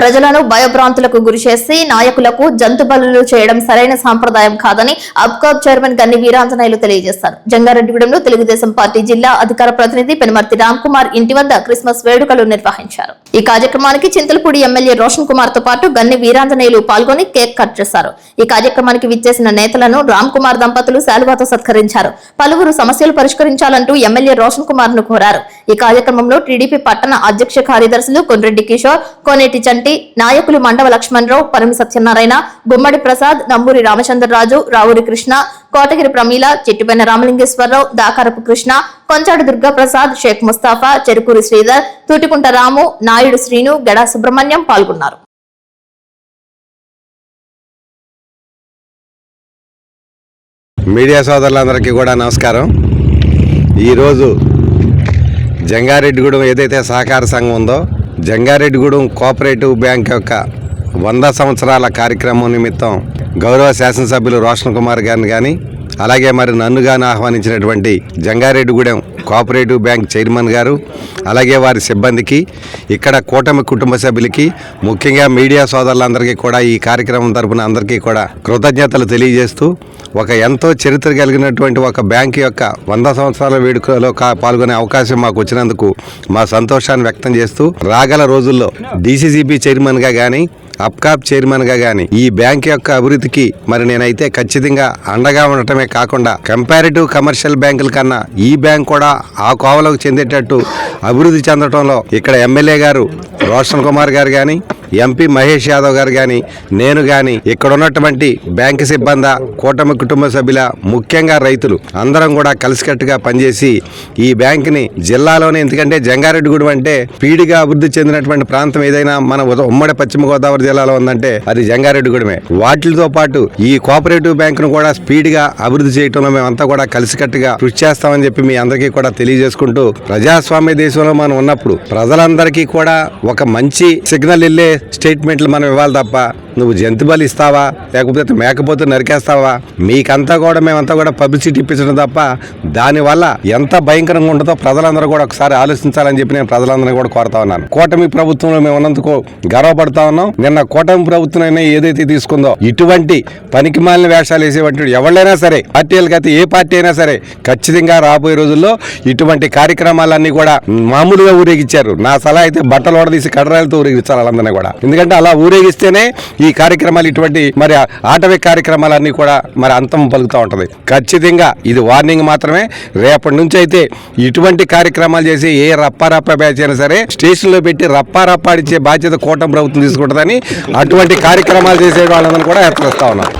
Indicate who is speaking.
Speaker 1: ప్రజలను భయభ్రాంతులకు గురిచేసి నాయకులకు జంతు బలులు చేయడం సరైన సాంప్రదాయం కాదని అబ్కాబ్ చైర్మన్ గన్ని వీరాంజనేయులు తెలియజేశారు. జంగారెడ్డిగూడెంలో తెలుగుదేశం పార్టీ జిల్లా అధికార ప్రతినిధి పెనుమర్తి రామ్ కుమార్ ఇంటి వద్ద క్రిస్మస్ వేడుకలు నిర్వహించారు. ఈ కార్యక్రమానికి చింతలపూడి ఎమ్మెల్యే రోషన్ కుమార్ తో పాటు గన్ని వీరాంజనేయులు పాల్గొని కేక్ కట్ చేశారు. ఈ కార్యక్రమానికి విచ్చేసిన నేతలను రామ్ కుమార్ దంపతులు శాలువాతో సత్కరించారు. పలువురు సమస్యలు పరిష్కరించాలంటూ ఎమ్మెల్యే రోషన్ కుమార్ ను కోరారు. ఈ కార్యక్రమంలో టీడీపీ పట్టణ అధ్యక్ష కార్యదర్శులు కొండ్రెడ్డి కిషోర్, కోనేటి చంటి, నాయకులు మండవ లక్ష్మణరావు, పరమి సత్యనారాయణ, గుమ్మడి ప్రసాద్, నంబూరి రామచంద్రరాజు, రావురి కృష్ణ, కోటగిరి ప్రమీల, చిట్టిపైన రామలింగేశ్వరరావు, దాకారపు కృష్ణ, కొంచాడు దుర్గాప్రసాద్, షేక్ ముస్తాఫా, చెరుకూరి శ్రీధర్, తూటికుంట రాము, నాయుడు శ్రీను, గడా సుబ్రహ్మణ్యం పాల్గొన్నారు.
Speaker 2: మీడియా సోదరులందరికీ కూడా నమస్కారం. ఈరోజు జంగారెడ్డిగూడెం ఏదైతే సహకార సంఘం ఉందో, జంగారెడ్డిగూడెం కోఆపరేటివ్ బ్యాంక్ యొక్క 100 సంవత్సరాల కార్యక్రమం నిమిత్తం గౌరవ శాసనసభ్యులు రోషన్ కుమార్ గారిని కానీ, అలాగే మరి నన్ను కానీ ఆహ్వానించినటువంటి జంగారెడ్డిగూడెం కోఆపరేటివ్ బ్యాంక్ చైర్మన్ గారు, అలాగే వారి సిబ్బందికి, ఇక్కడ కూటమి కుటుంబ సభ్యులకి, ముఖ్యంగా మీడియా సోదరులందరికీ కూడా ఈ కార్యక్రమం తరపున అందరికీ కూడా కృతజ్ఞతలు తెలియజేస్తూ, ఒక ఎంతో చరిత్ర కలిగినటువంటి ఒక బ్యాంక్ యొక్క 100 సంవత్సరాల వేడుకలో పాల్గొనే అవకాశం మాకు వచ్చినందుకు మా సంతోషాన్ని వ్యక్తం చేస్తూ, రాగల రోజుల్లో డీసీసీబీ చైర్మన్గా కానీ, అబ్కాబ్ చైర్మన్గా కానీ ఈ బ్యాంక్ యొక్క అభివృద్ధికి మరి నేనైతే ఖచ్చితంగా అండగా ఉండటమే కాకుండా, కంపారిటివ్ కమర్షియల్ బ్యాంకుల కన్నా ఈ బ్యాంక్ కూడా ఆ కోవలకు చెందేటట్టు అభివృద్ధి చెందడంలో ఇక్కడ ఎమ్మెల్యే గారు రోషన్ కుమార్ గారు కానీ, ఎంపీ మహేష్ యాదవ్ గారు కానీ, నేను కానీ, ఇక్కడ ఉన్నటువంటి బ్యాంకు సిబ్బంది, కూటమి కుటుంబ సభ్యుల, ముఖ్యంగా రైతులు అందరం కూడా కలిసికట్టుగా పనిచేసి ఈ బ్యాంకుని జిల్లాలోనే, ఎందుకంటే జంగారెడ్డిగూడెం అంటే పీడిగా అభివృద్ధి చెందినటువంటి ప్రాంతం ఏదైనా మన ఉమ్మడి పశ్చిమ గోదావరి జిల్లాలో ఉందంటే అది జంగారెడ్డిగూడెమే. వాటితో పాటు ఈ కోఆపరేటివ్ బ్యాంకును కూడా స్పీడ్గా అభివృద్ధి చేయడంలో మేమంతా కూడా కలిసికట్టుగా కృషి చేస్తామని చెప్పి మీ అందరికీ కూడా తెలియజేసుకుంటూ, ప్రజాస్వామ్య దేశంలో మనం ఉన్నప్పుడు ప్రజలందరికీ కూడా ఒక మంచి సిగ్నల్ వెళ్ళే స్టేట్మెంట్లు మనం ఇవ్వాలి తప్ప, నువ్వు జంతు బలి ఇస్తావా లేకపోతే మేకపోతే నరికేస్తావా, మీకంతా కూడా మేమంతా కూడా పబ్లిసిటీ ఇప్పించడం తప్ప దానివల్ల ఎంత భయంకరంగా ఉంటుందో ప్రజలందరూ కూడా ఒకసారి ఆలోచించాలని చెప్పి నేను ప్రజలందరినీ కూడా కోరుతా ఉన్నాను. కూటమి ప్రభుత్వంలో మేము ఉన్నందుకు గర్వపడతా ఉన్నాం. నిన్న కూటమి ప్రభుత్వం ఏదైతే తీసుకుందో, ఇటువంటి పనికిమాలిన వేషాలు వేసేటువంటి ఎవరైనా సరే, పార్టీలకైతే ఏ పార్టీ అయినా సరే, ఖచ్చితంగా రాబోయే రోజుల్లో ఇటువంటి కార్యక్రమాలన్నీ కూడా మామూలుగా ఊరేగించారు. నా సలహా అయితే బట్టలు ఓడదీసి కడరాలతో ఊరేగించాలి వాళ్ళందరినీ కూడా. ఎందుకంటే అలా ఊరేగిస్తేనే ఈ కార్యక్రమాలు, ఇటువంటి మరి ఆటవీ కార్యక్రమాలన్నీ కూడా మరి అంతం పలుకుతూ ఉంటుంది. ఖచ్చితంగా ఇది వార్నింగ్ మాత్రమే. రేపటి నుంచి అయితే ఇటువంటి కార్యక్రమాలు చేసి ఏ రప్పారప్ప బ్యాచ్ అయినా సరే స్టేషన్లో పెట్టి రప్పారప్పాడిచ్చే బాధ్యత కూటమి ప్రభుత్వం తీసుకుంటుందని, అటువంటి కార్యక్రమాలు చేసే వాళ్ళందరినీ కూడా హెచ్చరిస్తా ఉన్నాం.